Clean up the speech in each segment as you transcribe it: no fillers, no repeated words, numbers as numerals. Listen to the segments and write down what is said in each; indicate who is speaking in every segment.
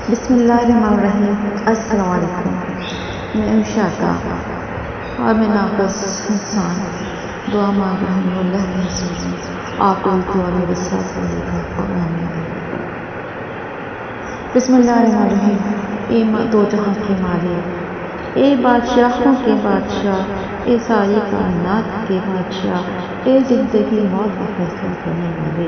Speaker 1: بسم اللہ الرحمن الرحیم۔ السلام علیکم۔ میں شاکا اور میں ناقص انسان دعا مانگ رہی ہوں اللہ کے حضور آپ لوگ دعا میرے ساتھ رہے گا اور آمین۔ بسم اللہ الرحمن الرحیم۔ اے دو جہاں کے مالک، اے بادشاہوں کے بادشاہ، اے ساری کائنات کے بادشاہ، اے زندگی موت کا فیصلہ کرنے والے،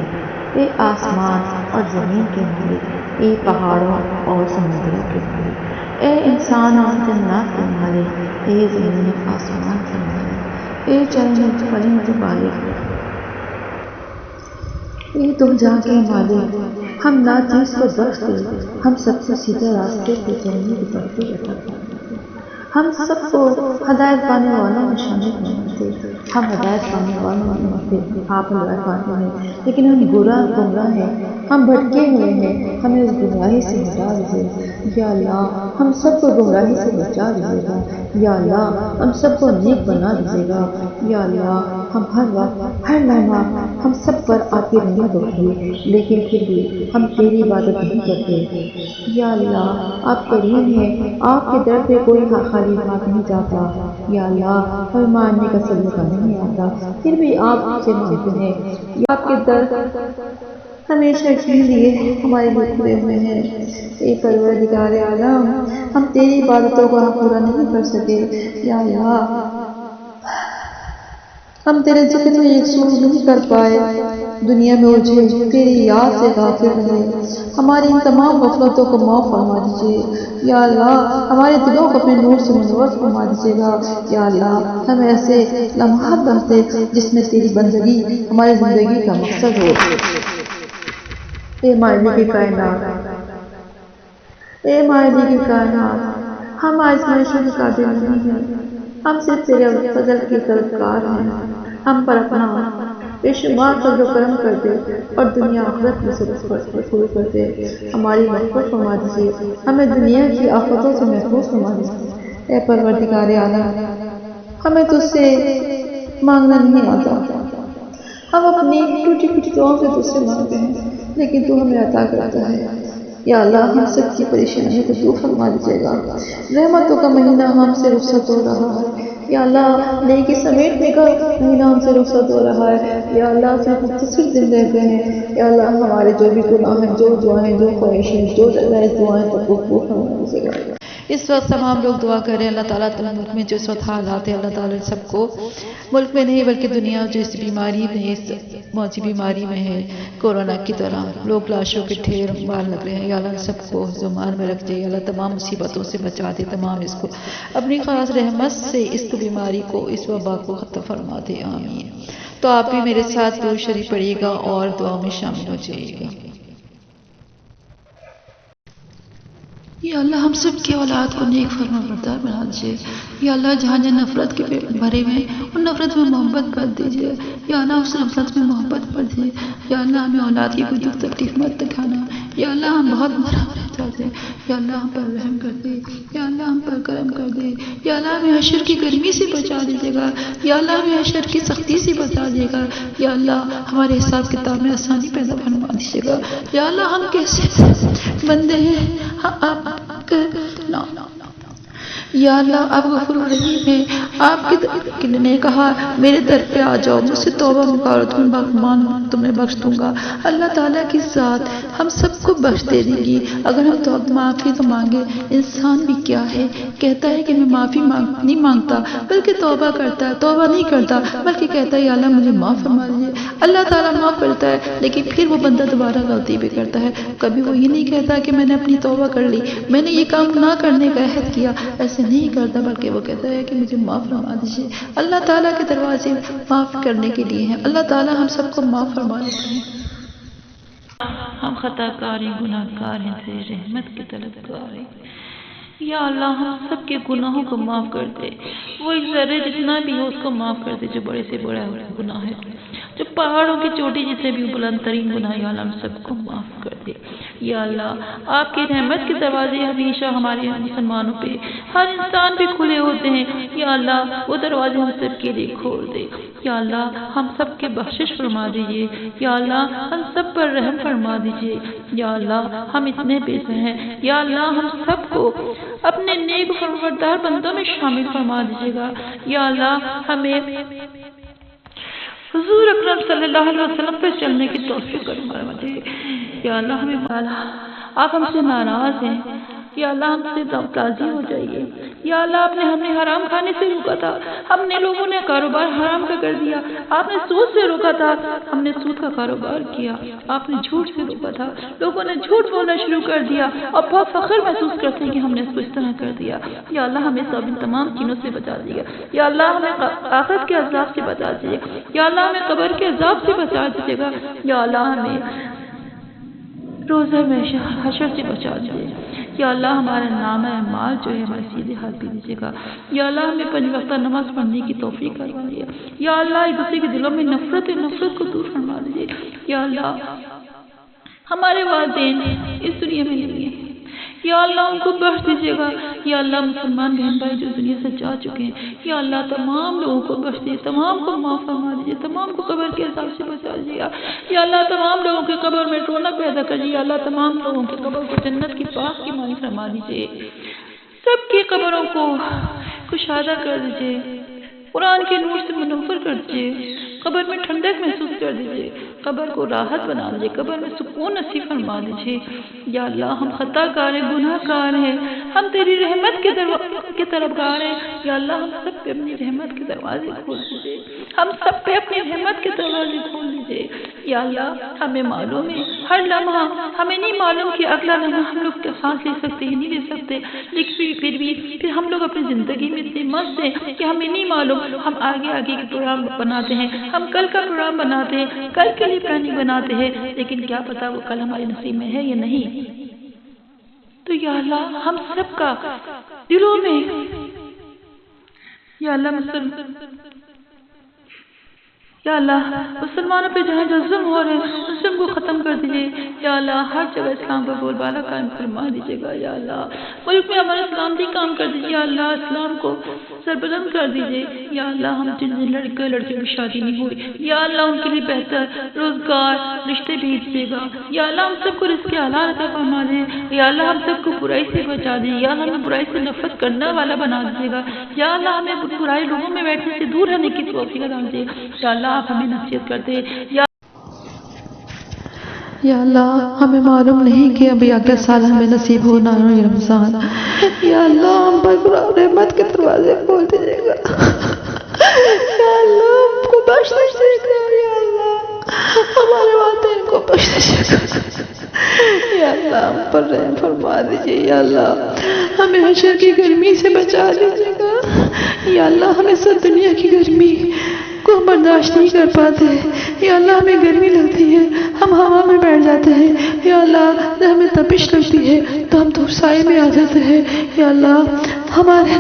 Speaker 1: اے آسمان اور زمین کے مالک، اے پہاڑوں اور سمندروں کے مالک، اے انسان اور جنات کے مالک، اے زمین و آسمان کے مالک، اے چرند پرند مالک، اے تم جہاں کے مالک، ہم ناچیز کو بخش دے، ہم سب کو سیدھے راستے پہ چلنے کی توفیق عطا فرما، ہم سب کو ہدایت پانے والوں میں شامل فرما دے۔ ہم ہدایت پانے والوں میں سے آپ ہدایت پاتے ہیں، لیکن ہم گمراہ ہیں، ہم بھٹکے ہوئے ہیں، ہمیں اس گمراہی سے ہٹا دیجیے یا اللہ، ہم سب کو گمراہی سے بچا دیجیے گا یا اللہ، ہم سب کو نیک بنا دیجیے گا یا اللہ، ہم ہر وقت ہر لمحہ ہم سب پر آپ کی رحمت ہوتی ہے، لیکن پھر بھی ہم تیری عبادت نہیں کرتے یا اللہ، آپ کریم ہیں، آپ کے در پہ کوئی خالی ہاتھ نہیں جاتا یا اللہ، ہمیں ماننے کا سلیقہ نہیں آتا، پھر بھی آپ سے مانگتے ہیں یا آپ کے در ہمیشہ کے لیے ہمارے لیے کھلے ہوئے ہیں۔ اے پروردگار عالم، ہم تیری عبادتوں کو پورا نہیں کر سکے یا اللہ، ہم تیرے ذکر میں یکسو نہیں کر پائے، دنیا میں الجھے تیری یاد سے غافل رہے، ہماری ان تمام غفلتوں کو معاف فرما دیجیے یا اللہ، ہمارے دلوں کو اپنے نور سے منور فرما دیجیے گا یا اللہ، ہمیں ایسے لمحات بخش دے جس میں تیری بندگی ہماری زندگی کا مقصد ہو۔ اے مالک کی کائنات، اے مالک کی کائنات، ہم آزمائشوں کے قابل نہیں ہیں، ہم صرف تیرے فضل کی طلبگار ہیں، ہم پر اپنا بے شمار فضل و کرم کر دے اور دنیا آخرت میں سے وصول کر دے، ہماری مغفرت فرما دیجیے، ہمیں دنیا کی آفتوں سے محفوظ فرما دیجیے۔ اے پروردگار عالم، ہمیں تجھ سے مانگنا نہیں آتا، ہم اپنی ٹوٹی پھوٹی دعاؤں سے تجھ سے مانگتے ہیں، لیکن تو ہمیں عطا کرتا ہے یا اللہ، ہم سب کی پریشانیوں کو دور فرما دیجیے گا۔ رحمتوں کا مہینہ ہم سے رخصت ہو رہا ہے یا اللہ، نیکی سمیٹنے کا مہینہ ہم سے رخصت ہو رہا ہے یا اللہ، صرف مختصر دن رہ گئے ہیں یا اللہ، ہمارے جو بھی گناہ ہیں، جو دعائیں، جو خواہشیں، جو جائز دعائیں سب کو قبول فرما دیجیے گا۔ اس وقت تمام لوگ دعا کریں اللہ تعالیٰ ملک میں جو اس وقت حالات ہیں، اللہ تعالیٰ سب کو ملک میں نہیں بلکہ دنیا جو اس بیماری میں، اس موجی بیماری میں ہے کورونا کی طرح، لوگ لاشوں کے ڈھیر مار لگ رہے ہیں یا اللہ، سب کو زمان میں رکھ دے یا اللہ، تمام مصیبتوں سے بچا دے، تمام اس کو اپنی خاص رحمت سے اس بیماری کو، اس وبا کو ختم فرما دے، آمین۔ تو آپ بھی میرے ساتھ درود شریف پڑھیے گا اور دعا میں شامل ہو جائیے گا۔ یا اللہ، ہم سب کی اولاد کو نیک فرما بردار بنا دیجیے یا اللہ، جہاں جہاں نفرت کے بھرے میں ان نفرت میں محبت بھر دیجیے یا اللہ، اس نفرت میں محبت بھر دیجیے یا اللہ، ہمیں اولاد کی کوئی دکھ تکلیف مت دکھانا یا اللہ، ہم بہت مرحمت چاہتے ہیں یا اللہ، ہم پر رحم کر دے یا اللہ، ہم پر کرم کر دے یا اللہ، ہمیں حشر کی گرمی سے بچا دیجیے گا یا اللہ، ہمیں حشر کی سختی سے بچا دیجیے گا یا اللہ، ہمارے حساب کتاب میں آسانی پیدا فرما دیجیے گا یا اللہ، ہم کیسے بندے ہیں، آپ یا اللہ، آپ غفور رحیم ہیں، آپ نے کہا میرے در پہ آ جاؤ، مجھ سے توبہ مکارو، تمہیں بخش دوں گا۔ اللہ تعالیٰ کی ذات ہم سب کو بخش دے دے گی اگر ہم معافی تو مانگے۔ انسان بھی کیا ہے، کہتا ہے کہ میں معافی نہیں مانگتا بلکہ توبہ کرتا ہے، توبہ نہیں کرتا بلکہ کہتا ہے یا اللہ، مجھے معاف فرما دیجیے۔ اللہ تعالیٰ معاف کرتا ہے لیکن پھر وہ بندہ دوبارہ غلطی بھی کرتا ہے، کبھی وہ یہ نہیں کہتا کہ میں نے اپنی توبہ کر لی، میں نے یہ کام نہ کرنے کا عہد کیا، ایسے نہیں کرتا بلکہ وہ کہتا ہے کہ مجھے معاف فرما دیجیے۔ اللہ تعالیٰ کے دروازے معاف کرنے کے لیے ہیں، اللہ تعالیٰ ہم سب کو معاف فرما دیتے ہیں۔ ہم خطا کار ہیں، گناہ گار ہیں، تیری رحمت کے طلبگار ہیں یا اللہ، ہم سب کے گناہوں کو معاف کر دے، وہ ایک ذرے جتنا بھی ہو اس کو معاف کر دے، جو بڑے سے بڑا گناہ ہے، جو پہاڑوں کی چوٹی جتنے بھی بلند ترین گناہ، یا اللہ، ہم سب کو معاف کر دے
Speaker 2: یا اللہ آپ کی رحمت کے دروازے ہمیشہ ہمارے مسلمانوں پہ ہر انسان پہ کھلے ہوتے ہیں، یا اللہ وہ دروازے ہم سب کے لیے کھول دے، یا اللہ ہم سب کے بخشش فرما دیجیے، یا اللہ ہم سب پر رحم فرما دیجیے، یا اللہ ہم اتنے بے بس ہیں، یا اللہ ہم سب کو اپنے نیک فرمانبردار بندوں میں شامل فرما دیجیے گا، یا اللہ ہمیں حضور اکرم صلی اللہ علیہ وسلم پر چلنے کی توفیق فرما دیجیے، یا اللہ ہمیں آپ ہم سے ناراض ہیں، یا اللہ ہم سے راضی ہو جائیے، یا اللہ آپ نے ہمیں حرام کھانے سے روکا تھا، ہم نے لوگوں نے کاروبار حرام کا کر دیا، آپ نے سود سے روکا تھا، ہم نے سود کا کاروبار کیا، آپ نے جھوٹ سے روکا تھا، لوگوں نے جھوٹ بولنا شروع کر دیا اور بہت فخر محسوس کرتے ہیں کہ ہم نے اس کو اس طرح کر دیا، یا اللہ ہمیں سب ان تمام چیزوں سے بچا دیا، یا اللہ ہمیں آخرت کے عذاب سے بچا دیجیے، یا اللہ ہمیں قبر کے عذاب سے بچا دیجیے گا، یا اللہ ہمیں روزہ میں حشر سے بچا دیجیے، یا اللہ ہمارا نام اعمال جو ہے ہمارے سیدھے ہاتھ پہ دیجیے گا، یا اللہ ہمیں 5 وقت نماز پڑھنے کی توفیق کروا دیجیے، یا اللہ ایک دوسرے کے دلوں میں نفرت کو دور فرما دیجیے، یا اللہ ہمارے والدین اس دنیا میں نہیں ہیں، یا اللہ ان کو بخش دیجیے گا، یا اللہ مسلمان بہن بھائی جو دنیا سے جا چکے ہیں، یا اللہ تمام لوگوں کو بخش دیجیے، تمام کو معاف فرما دیجیے، تمام کو قبر کے عذاب سے بچا دیجیے گا، یا اللہ تمام لوگوں کے قبر میں رونق پیدا کریے، یا اللہ تمام لوگوں کے قبر کو جنت کی باغ کی مانی فرما دیجیے، سب کی قبروں کو کشادہ کر دیجیے، قرآن کے نور سے منور کر دیجیے، قبر میں ٹھنڈک محسوس کر دیجیے، قبر کو راحت بنا دیجیے، قبر میں سکون نصیب فرما دیجیے، یا اللہ ہم خطا کار ہیں، گناہ کار ہیں، ہم تیری رحمت کے طلبگار ہیں، یا اللہ ہم سب پہ اپنی رحمت کے دروازے کھول دیجیے، ہم سب پہ اپنی رحمت کے دروازے کھول دیجیے، یا اللہ ہمیں معلوم ہے ہر لمحہ ہمیں نہیں معلوم کہ اگلا لمحہ ہم لوگ سانس لے سکتے ہیں نہیں لے سکتے، لیکن پھر ہم لوگ اپنی زندگی میں اتنے مست ہیں کہ ہمیں نہیں معلوم، ہم آگے کے پروگرام بناتے ہیں، ہم کل کا پروگرام بناتے ہیں، کل کے لیے پلاننگ بناتے ہیں، لیکن کیا پتا وہ کل ہمارے نصیب میں ہے یا نہیں، تو یا اللہ ہم سب کا دلوں میں یا اللہ مسلمانوں پہ جہاں ظلم ہو رہے ہیں ان سب کو ختم کر دیجیے، یا اللہ ہر جگہ اسلام کا بول بالا قائم فرما دیجیے گا، یا اللہ ملک میں ہمارا اسلام بھی کام کر دیجیے، یا اللہ اسلام کو سربلند کر دیجیے، یا اللہ ہم جن لڑکیوں کی شادی نہیں ہوئی، یا اللہ ان کے لیے بہتر روزگار رشتے بھیج دیجیے گا، یا اللہ ہم سب کو رزق حلال عطا فرما دے، یا اللہ ہم سب کو برائی سے بچا دے، یا اللہ ہمیں برائی سے نفرت کرنے والا بنا دیجیے گا، یا اللہ ہمیں برائی لوگوں میں بیٹھنے سے دور رہنے کی توفیق عطا دیجیے، یا اللہ آپ ہمیں نصیحت کرتے،
Speaker 1: یا اللہ ہمیں معلوم نہیں کہ ابھی اگلے سال ہمیں نصیب ہونا ہے رمضان، یا اللہ ہم پر رحمت کے دروازے کھول دیجیے گا، یا اللہ ہم کو بخش دیجیے گا، یا اللہ ہمارے والدین کو بخش دیجیے گا، یا اللہ ہم پر رحم فرما دیجیے، یا اللہ ہمیں حشر کی گرمی سے بچا دیجیے گا، یا اللہ ہمیں سب دنیا کی گرمی کو ہم برداشت نہیں کر پاتے، یا اللہ ہمیں گرمی لگتی ہے ہم ہوا میں بیٹھ جاتے ہیں، یا اللہ جب ہمیں تپش لگتی ہے تو ہم دھوپ سائے میں آ جاتے ہیں، یا اللہ ہمارے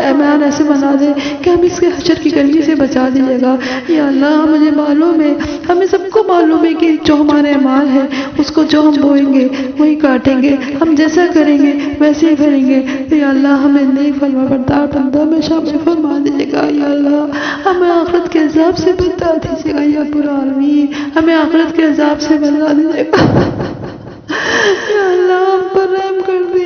Speaker 1: ایمان ایسے بنا دے کہ ہم اس کے حشر کی گرمی سے بچا دیجیے گا، یا اللہ مجھے معلوم ہے ہمیں سب کو معلوم ہے کہ جو ہمارے ایمان ہے اس کو جو ہم بوئیں گے وہی کاٹیں گے، ہم جیسا کریں گے ویسے ہی کریں گے، یا اللہ ہمیں نیک فرمانبردار بندوں میں شامل فرما دیجیے گا، یا اللہ ہمیں آخرت کے عذاب سے بچا دیجیے گا، یا پرعالمین ہمیں آخرت کے عذاب سے بچا دیجیے گا، یا اللہ ہم پر رحم کر دیجیے